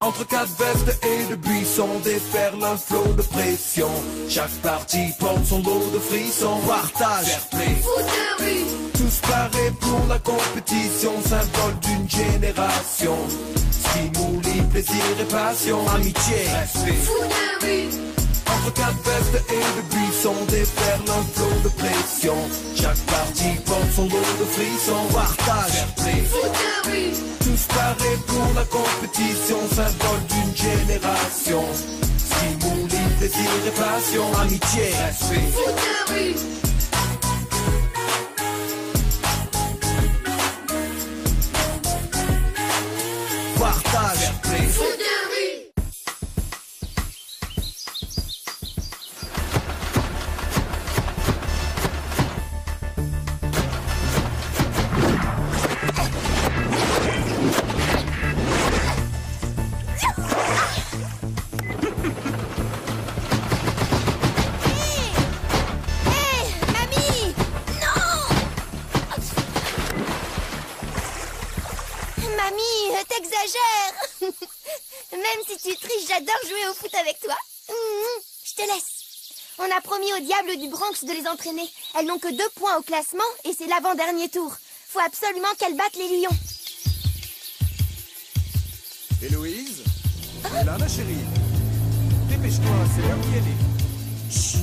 Entre quatre vestes et de buissons déferle un flot de pression. Chaque partie porte son lot de frissons. Partage, fair play, foot de rue. Tous parés pour la compétition, symbole d'une génération. Stimuli, plaisir et passion, amitié, respect, foot de rue. Entre quatre vestes et de buissons déferle un flot de pression. Chaque partie porte son lot de frissons. Partage, fair play, foot de rue. Tous parés pour la compétition, symbole d'une génération. Stimuli, plaisir et passion, amitié, respect, foot de rue. partage, fair play, Foot de rue. Mamie, t'exagères. Même si tu triches, j'adore jouer au foot avec toi. Je te laisse. On a promis au diable du Bronx de les entraîner. Elles n'ont que 2 points au classement et c'est l'avant-dernier tour. Faut absolument qu'elles battent les Lions. Héloïse, tu es là, ma chérie? Dépêche-toi, c'est l'heure d'y aller. Chut.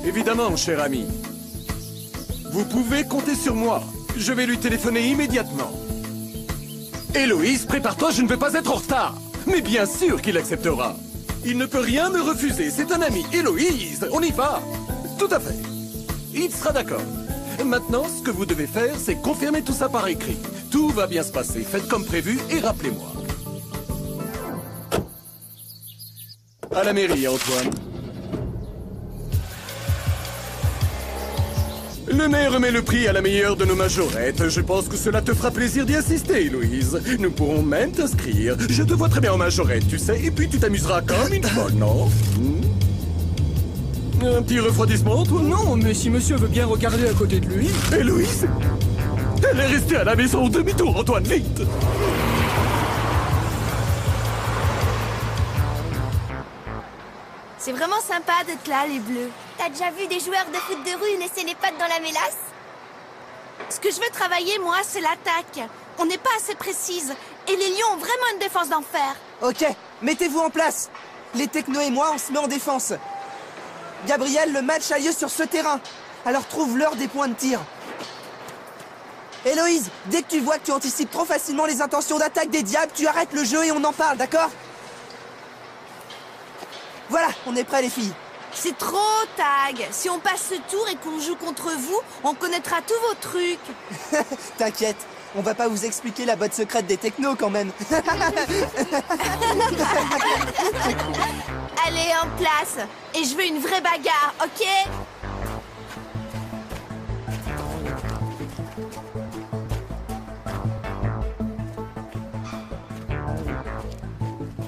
Évidemment, cher ami. Vous pouvez compter sur moi. Je vais lui téléphoner immédiatement. Héloïse, prépare-toi, je ne vais pas être en retard. Mais bien sûr qu'il acceptera. Il ne peut rien me refuser, c'est un ami. Héloïse, on y va. Tout à fait. Il sera d'accord. Maintenant, ce que vous devez faire, c'est confirmer tout ça par écrit. Tout va bien se passer, faites comme prévu et rappelez-moi. À la mairie, Antoine. Le maire remet le prix à la meilleure de nos majorettes. Je pense que cela te fera plaisir d'y assister, Héloïse. Nous pourrons même t'inscrire. Je te vois très bien en majorette, tu sais, et puis tu t'amuseras comme une folle, non? Un petit refroidissement, toi? Non, mais si monsieur veut bien regarder à côté de lui... Héloïse? Elle est restée à la maison au demi-tour, Antoine, vite! C'est vraiment sympa d'être là, les Bleus. T'as déjà vu des joueurs de foot de rue laisser les pattes dans la mélasse? Ce que je veux travailler, moi, c'est l'attaque. On n'est pas assez précise. Et les Lions ont vraiment une défense d'enfer. Ok, mettez-vous en place. Les technos et moi, on se met en défense. Gabriel, le match a lieu sur ce terrain. Alors trouve l'heure des points de tir. Héloïse, dès que tu vois que tu anticipes trop facilement les intentions d'attaque des diables, tu arrêtes le jeu et on en parle, d'accord? Voilà, on est prêts les filles. C'est trop, Tag. Si on passe ce tour et qu'on joue contre vous, on connaîtra tous vos trucs. T'inquiète, on va pas vous expliquer la botte secrète des technos quand même. Allez, en place. Et je veux une vraie bagarre, ok?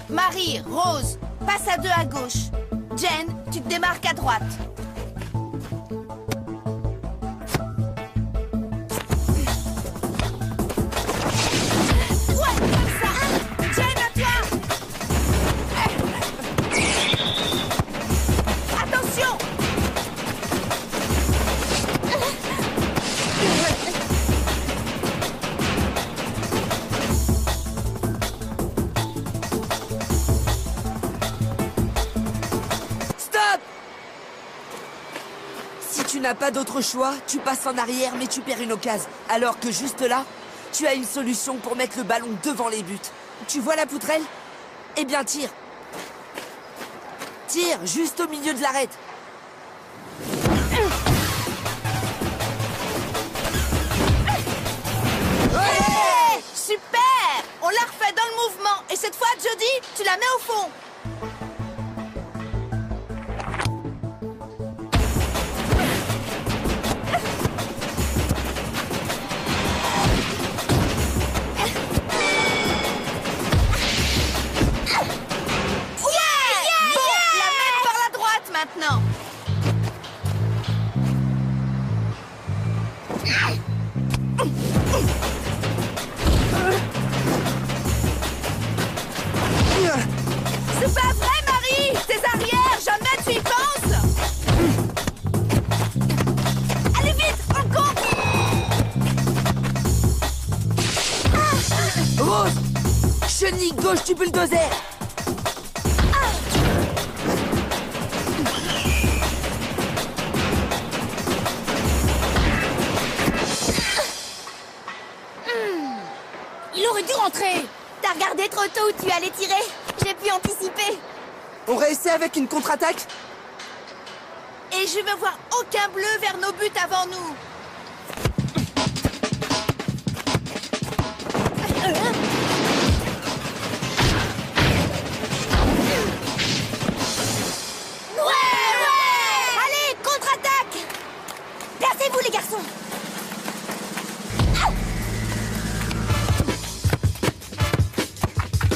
Marie, Rose, passe à 2 à gauche. Jen, tu te démarques à droite. Ouais, comme ça. Jen, à toi. Attention. Tu n'as pas d'autre choix, tu passes en arrière mais tu perds une occasion. Alors que juste là, tu as une solution pour mettre le ballon devant les buts. Tu vois la poutrelle? Eh bien tire. Tire juste au milieu de l'arête. Ouais! Super! On la refait dans le mouvement. Et cette fois, Jody, tu la mets au fond. gauche du bulldozer. Il aurait dû rentrer. T'as regardé trop tôt où tu allais tirer. J'ai pu anticiper. On réessaie avec une contre-attaque? Et je veux voir aucun bleu vers nos buts avant nous. Ouais. Allez, contre-attaque. Placez-vous, les garçons.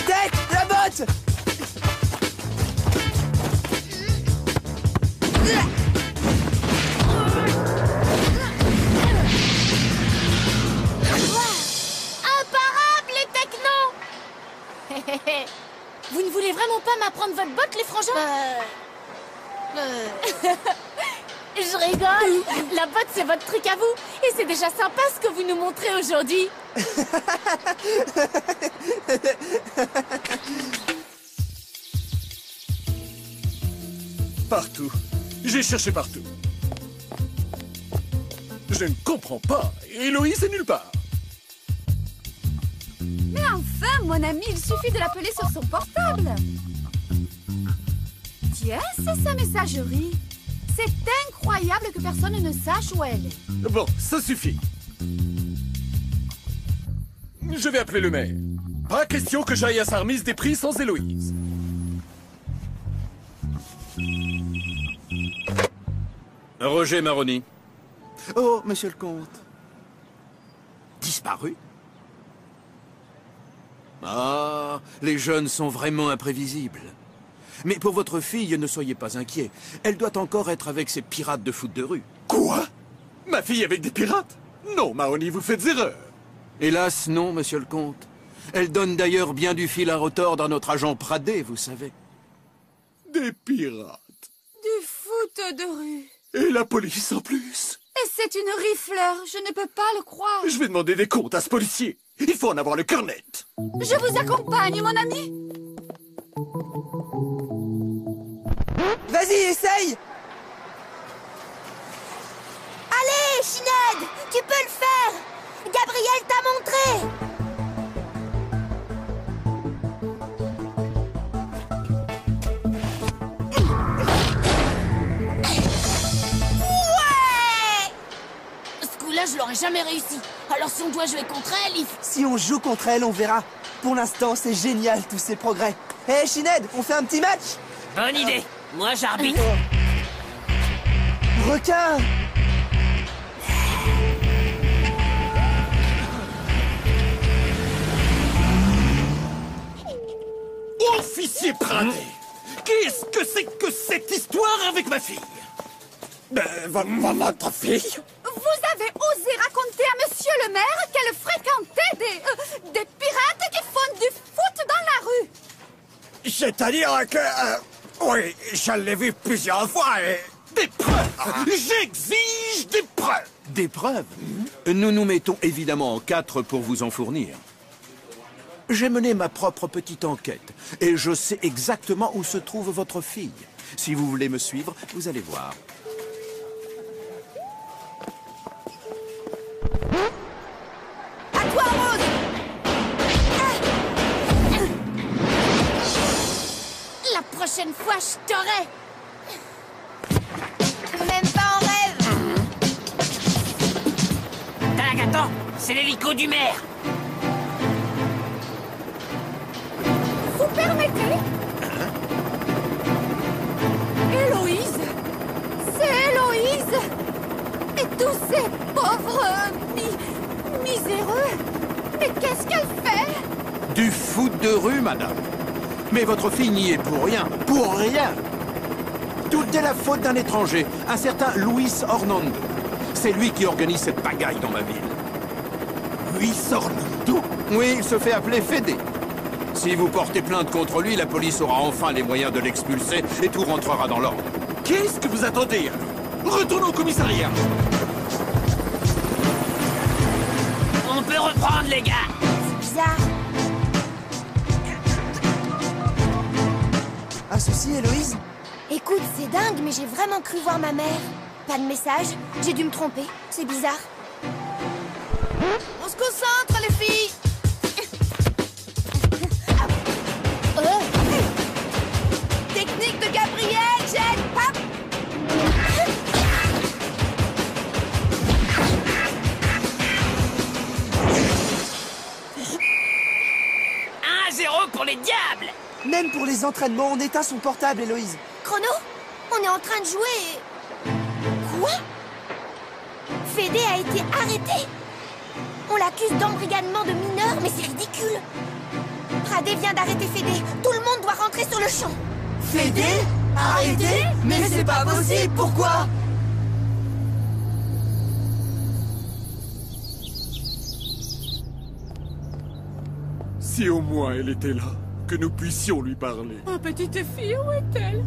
Tech, la botte. Imparable, les technos. Vous ne voulez vraiment pas m'apprendre votre botte, les frangins? Je rigole. La botte, c'est votre truc à vous. Et c'est déjà sympa ce que vous nous montrez aujourd'hui. Partout. J'ai cherché partout. Je ne comprends pas. Héloïse est nulle part. Mais enfin, mon ami, il suffit de l'appeler sur son portable. Tiens, c'est sa messagerie. C'est incroyable que personne ne sache où elle est. Bon, ça suffit. Je vais appeler le maire. Pas question que j'aille à sa remise des prix sans Héloïse. Roger Maroni. Oh, monsieur le comte. Disparu? Ah, les jeunes sont vraiment imprévisibles. Mais pour votre fille, ne soyez pas inquiet. Elle doit encore être avec ces pirates de foot de rue. Quoi? Ma fille avec des pirates? Non, Mahoney, vous faites erreur. Hélas, non, monsieur le comte. Elle donne d'ailleurs bien du fil à retordre à notre agent Pradé, vous savez. Des pirates. Du foot de rue. Et la police en plus. Et c'est une rifleur, je ne peux pas le croire. Je vais demander des comptes à ce policier. Il faut en avoir le cœur net. Je vous accompagne, mon ami. Vas-y, essaye. Allez, Shined, tu peux le faire. Gabriel t'a montré. Ouais. Ce coup-là, je l'aurais jamais réussi. Alors si on doit jouer contre elle, Si on joue contre elle, on verra. Pour l'instant, c'est génial, tous ces progrès. Hé, Shined, on fait un petit match? Bonne idée. Moi, j'arbitre. Requin! Officier Pradé, qu'est-ce que c'est que cette histoire avec ma fille? Votre fille? Vous avez osé raconter à monsieur le maire qu'elle fréquentait des pirates qui font du foot dans la rue. C'est-à-dire que... oui, je l'ai vu plusieurs fois et... Des preuves! J'exige des preuves! Des preuves? Nous nous mettons évidemment en quatre pour vous en fournir. J'ai mené ma propre petite enquête et je sais exactement où se trouve votre fille. Si vous voulez me suivre, vous allez voir. à toi, Rose. La prochaine fois, je t'aurai. Même pas en rêve. Tac, attends, c'est l'hélico du maire. Vous permettez? Héloïse! C'est Héloïse! Et tous ces pauvres... miséreux! Mais qu'est-ce qu'elle fait? Du foot de rue, madame. Mais votre fille n'y est pour rien. Pour rien. Tout est la faute d'un étranger, un certain Luis Orlando. C'est lui qui organise cette pagaille dans ma ville. Luis Orlando? Oui, il se fait appeler Fédé. Si vous portez plainte contre lui, la police aura enfin les moyens de l'expulser et tout rentrera dans l'ordre. Qu'est-ce que vous attendez alors? Retournons au commissariat. On peut reprendre, les gars. C'est bizarre. Un souci, Héloïse? Écoute, c'est dingue, mais j'ai vraiment cru voir ma mère. Pas de message, j'ai dû me tromper. C'est bizarre. On se concentre, les filles. Technique de Gabriel, jette, hop. 1-0 pour les diables. Même pour les entraînements, on éteint son portable, Héloïse. Chrono, on est en train de jouer et... Quoi? Fédé a été arrêté? On l'accuse d'embrigadement de mineurs, mais c'est ridicule. Pradé vient d'arrêter Fédé. Tout le monde doit rentrer sur le champ. Fédé? Arrêté? Mais c'est pas possible, pourquoi? Si au moins elle était là, que nous puissions lui parler. Oh, petite fille, où est-elle?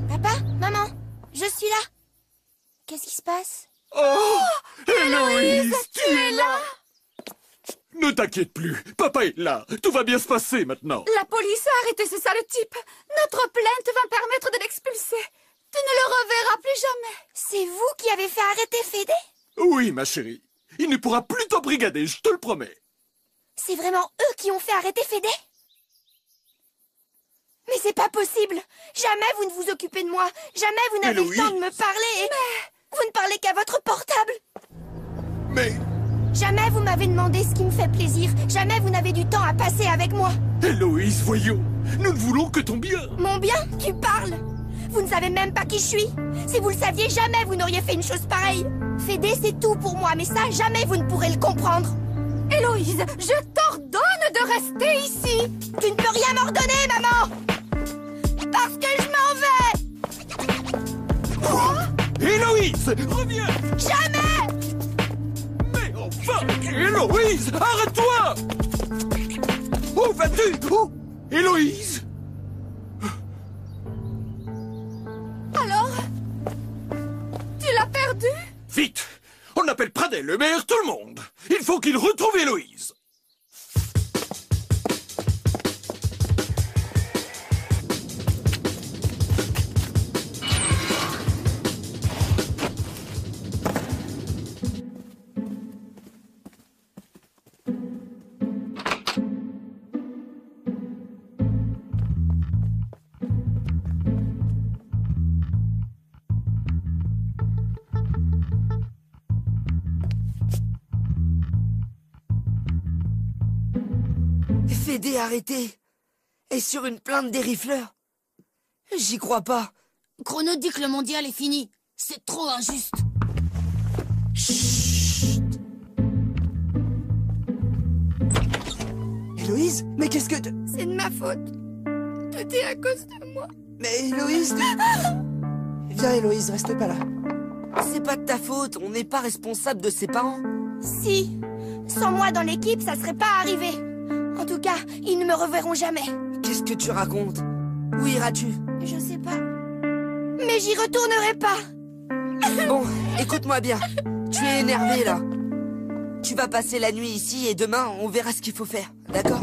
Papa, maman, je suis là. Qu'est-ce qui se passe? Oh, Héloïse, tu es là! Ne t'inquiète plus, papa est là. Tout va bien se passer maintenant. La police a arrêté ce sale type. Notre plainte va permettre de l'expulser. Tu ne le reverras plus jamais. C'est vous qui avez fait arrêter Fédé? Oui, ma chérie. Il ne pourra plus t'embrigader, je te le promets. C'est vraiment eux qui ont fait arrêter Fédé? Mais c'est pas possible. Jamais vous ne vous occupez de moi. Jamais vous n'avez le temps de me parler. Mais... vous ne parlez qu'à votre portable. Mais... jamais vous m'avez demandé ce qui me fait plaisir. Jamais vous n'avez du temps à passer avec moi. Héloïse, voyons. Nous ne voulons que ton bien. Mon bien? Tu parles? Vous ne savez même pas qui je suis. Si vous le saviez, jamais vous n'auriez fait une chose pareille. Fédé, c'est tout pour moi, mais ça, jamais vous ne pourrez le comprendre. Héloïse, je t'ordonne de rester ici. Tu ne peux rien m'ordonner, maman. Parce que je m'en vais. Quoi? Héloïse, reviens. Jamais. Mais enfin, Héloïse, arrête-toi. Où vas-tu? Où? Héloïse. Alors? Tu l'as perdu? Vite! On appelle Pradé, le maire, tout le monde! Il faut qu'il retrouve Héloïse! Fédé arrêté. Et sur une plainte des rifleurs. J'y crois pas. Chrono dit que le mondial est fini. C'est trop injuste. Chut. Héloïse, mais qu'est-ce que... C'est de ma faute. Tout est à cause de moi. Mais Héloïse... Viens Héloïse, reste pas là. C'est pas de ta faute, on n'est pas responsable de ses parents. Si. Sans moi dans l'équipe, ça serait pas arrivé. En tout cas, ils ne me reverront jamais. Qu'est-ce que tu racontes? Où iras-tu? Je sais pas. Mais j'y retournerai pas. Bon, écoute-moi bien. Tu es énervé, là. Tu vas passer la nuit ici et demain, on verra ce qu'il faut faire. D'accord?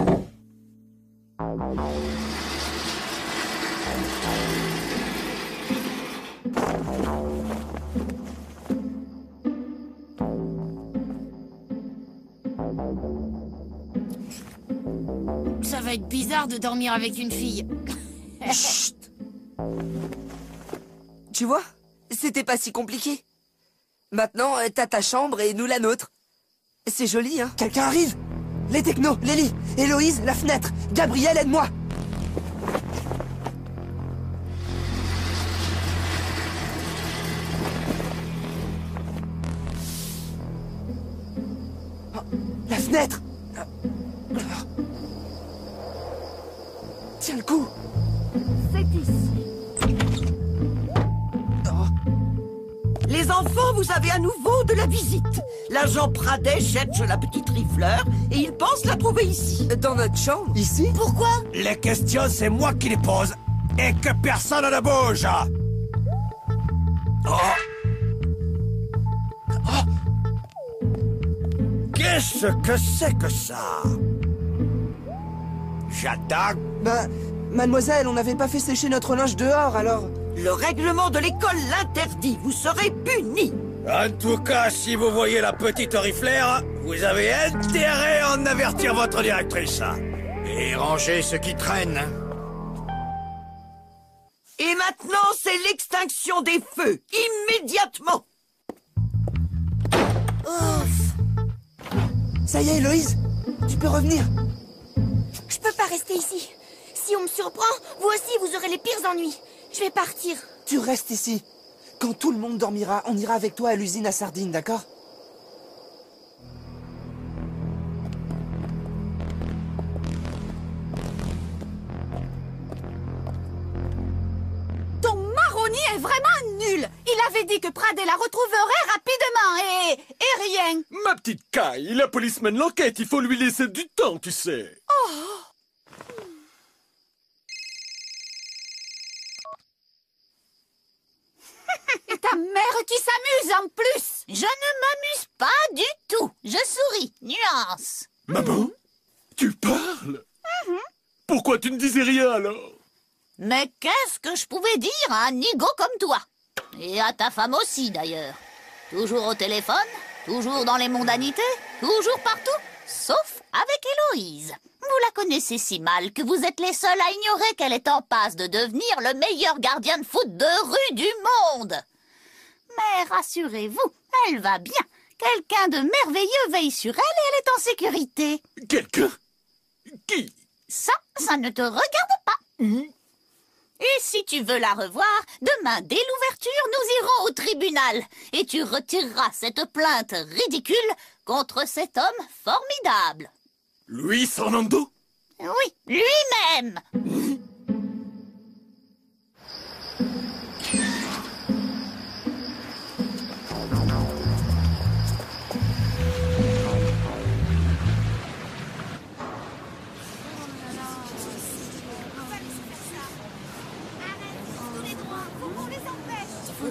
Ça va être bizarre de dormir avec une fille. Chut. Tu vois? C'était pas si compliqué. Maintenant, t'as ta chambre et nous la nôtre. C'est joli, hein? Quelqu'un arrive! Les technos, Lélie, Héloïse, la fenêtre, Gabriel, aide-moi! Oh, la fenêtre! Tiens le coup! C'est ici. Les enfants, vous avez à nouveau de la visite. L'agent Pradé cherche la petite rifleur et il pense la trouver ici. Dans notre chambre? Ici? Pourquoi? Les questions, c'est moi qui les pose. Et que personne ne bouge. Qu'est-ce que c'est que ça? J'attaque. Bah, Mademoiselle, on n'avait pas fait sécher notre linge dehors, alors... Le règlement de l'école l'interdit. Vous serez punis. En tout cas, si vous voyez la petite oriflaire, vous avez intérêt à en avertir votre directrice. Et rangez ce qui traîne. Et maintenant, c'est l'extinction des feux. Immédiatement. Ça y est, Héloïse, tu peux revenir. Je peux pas rester ici. Si on me surprend, vous aussi vous aurez les pires ennuis. Je vais partir. Tu restes ici. Quand tout le monde dormira, on ira avec toi à l'usine à sardines, d'accord? Ton marronnier est vraiment nul. Il avait dit que Pradé la retrouverait rapidement et rien. Ma petite caille, la police mène l'enquête, il faut lui laisser du temps, tu sais. Et ta mère qui s'amuse en plus. Je ne m'amuse pas du tout. Je souris. Nuance. Maman, tu parles? Pourquoi tu ne disais rien alors? Mais qu'est-ce que je pouvais dire à un nigo comme toi? Et à ta femme aussi, d'ailleurs. Toujours au téléphone, toujours dans les mondanités, toujours partout, sauf avec Héloïse. Vous la connaissez si mal que vous êtes les seuls à ignorer qu'elle est en passe de devenir le meilleur gardien de foot de rue du monde. Mais rassurez-vous, elle va bien. Quelqu'un de merveilleux veille sur elle et elle est en sécurité. Quelqu'un? Qui? Ça ne te regarde pas. Et si tu veux la revoir, demain, dès l'ouverture, nous irons au tribunal. Et tu retireras cette plainte ridicule contre cet homme formidable. Luis Fernando? Oui, lui-même.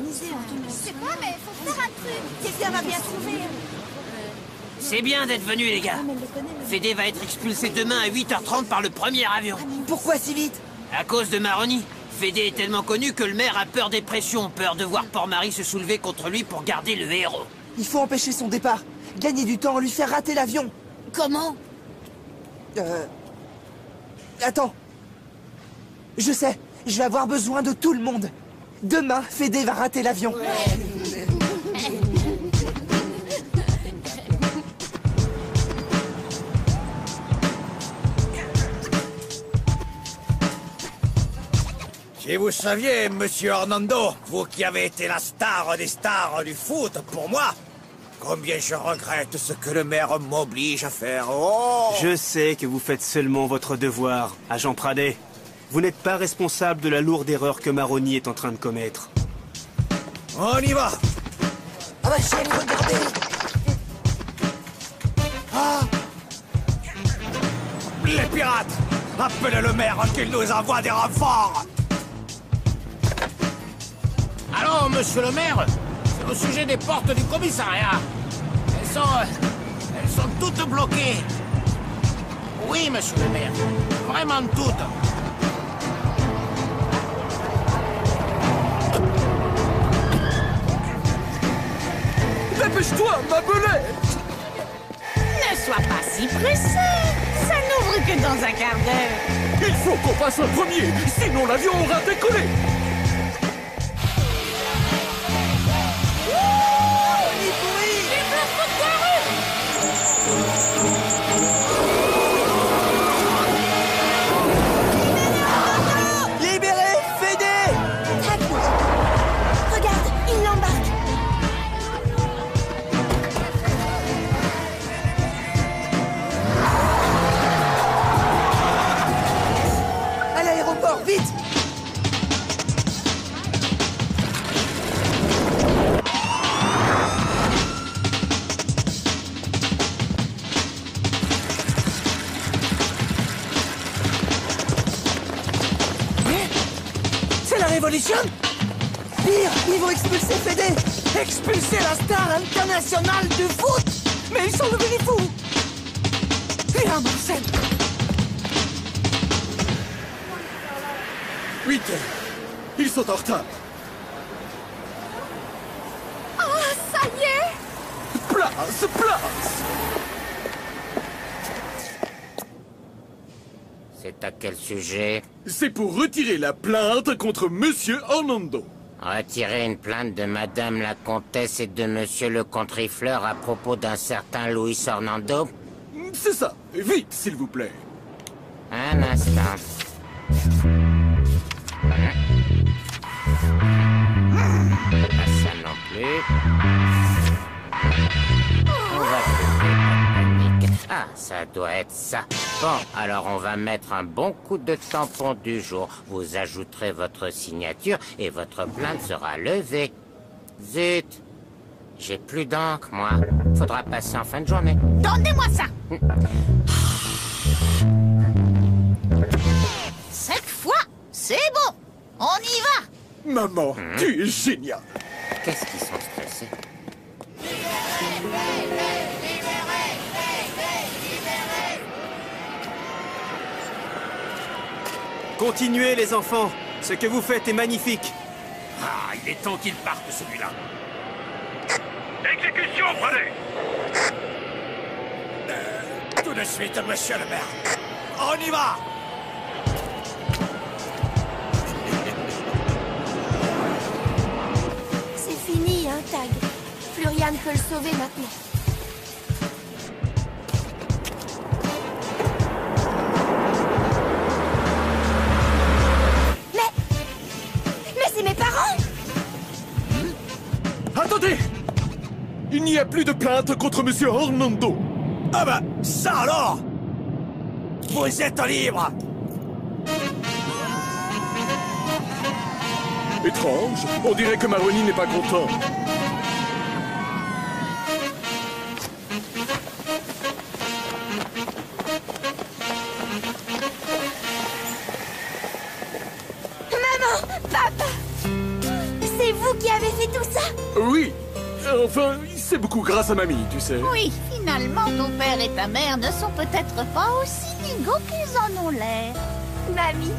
Je sais pas, mais faut faire un truc. Quelqu'un va bien trouver. C'est bien d'être venu, les gars. Fédé va être expulsé demain à 8h30 par le premier avion. Pourquoi si vite? À cause de Maroni. Fédé est tellement connu que le maire a peur des pressions, peur de voir Port-Marie se soulever contre lui pour garder le héros. Il faut empêcher son départ. Gagner du temps, lui faire rater l'avion. Comment? Attends. Je sais, je vais avoir besoin de tout le monde. Demain, Fédé va rater l'avion. Si vous saviez, monsieur Hernando, vous qui avez été la star des stars du foot pour moi, combien je regrette ce que le maire m'oblige à faire. Oh! Je sais que vous faites seulement votre devoir, agent Pradé. Vous n'êtes pas responsable de la lourde erreur que Maroni est en train de commettre. On y va! Ah bah chérie, regardez! Ah! Les pirates! Appelez le maire qu'il nous envoie des renforts! Allô, monsieur le maire? C'est au sujet des portes du commissariat. Elles sont toutes bloquées. Oui, monsieur le maire. Vraiment toutes. Dépêche-toi, ma belette! Ne sois pas si pressé. Ça n'ouvre que dans un quart d'heure. Il faut qu'on passe le premier, sinon l'avion aura décollé! Libérez Fédé! Regarde, il l'embarque. À l'aéroport, vite! C'est la révolution? Pire, ils vont expulser Fédé! Expulser la star internationale du foot? Mais ils sont devenus fous! Viens, Marcel! 8 heures. Ils sont en retard. Oh, ça y est! Place, place! C'est à quel sujet? C'est pour retirer la plainte contre Monsieur Orlando. Retirer une plainte de Madame la Comtesse et de Monsieur le Contrifleur à propos d'un certain Luis Orlando? C'est ça. Vite, s'il vous plaît. Un instant. Pas ça non plus. On va trouver, pas de panique. Ah, ça doit être ça. Bon, alors on va mettre un bon coup de tampon du jour. Vous ajouterez votre signature et votre plainte sera levée. Zut! J'ai plus d'encre, moi. Faudra passer en fin de journée. Donnez-moi ça! Cette fois, c'est bon. On y va. Maman, tu es génial. Qu'est-ce qu'ils sont stressés? Continuez, les enfants. Ce que vous faites est magnifique. Ah, il est temps qu'il parte, celui-là. Exécution, prenez! Tout de suite, monsieur le maire. On y va! C'est fini, hein, Tag. Florian peut le sauver maintenant. Mais c'est mes parents! Attendez! Il n'y a plus de plainte contre Monsieur Orlando. Ah bah, ça alors! Vous êtes libre! Étrange, on dirait que Maroni n'est pas content. Maman! Papa! C'est vous qui avez fait tout ça? Oui. Enfin, c'est beaucoup grâce à mamie, tu sais. Oui, finalement, ton père et ta mère ne sont peut-être pas aussi nigauds qu'ils en ont l'air. Mamie,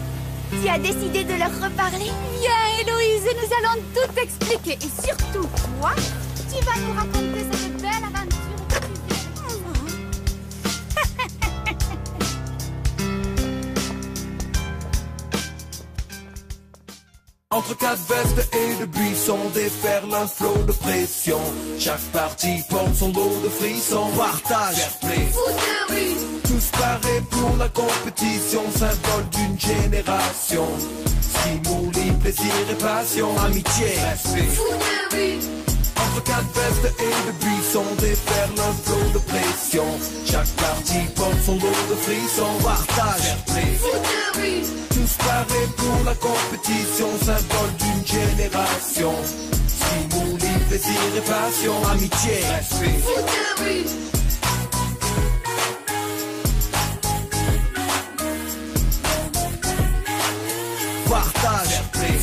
tu as décidé de leur reparler? Viens, Héloïse, et nous allons tout expliquer. Et surtout, toi, tu vas nous raconter cette belle aventure que tu vis. Entre quatre vestes et de buissons déferle un flot de pression. Chaque partie porte son lot de frissons. Partage, fair play, Footerie, tous parés pour la compétition, symbole d'une génération. Stimuli, plaisir et passion, amitié, respect. Footerie, Entre quatre vestes et de buissons déferle un flot de pression. Chaque partie porte son lot de frissons. Partage, fair play, Footerie, tous parés pour la compétition, symbole d'une génération. Stimuli, plaisir et passion, amitié, respect. Footerie, Partage, fair play,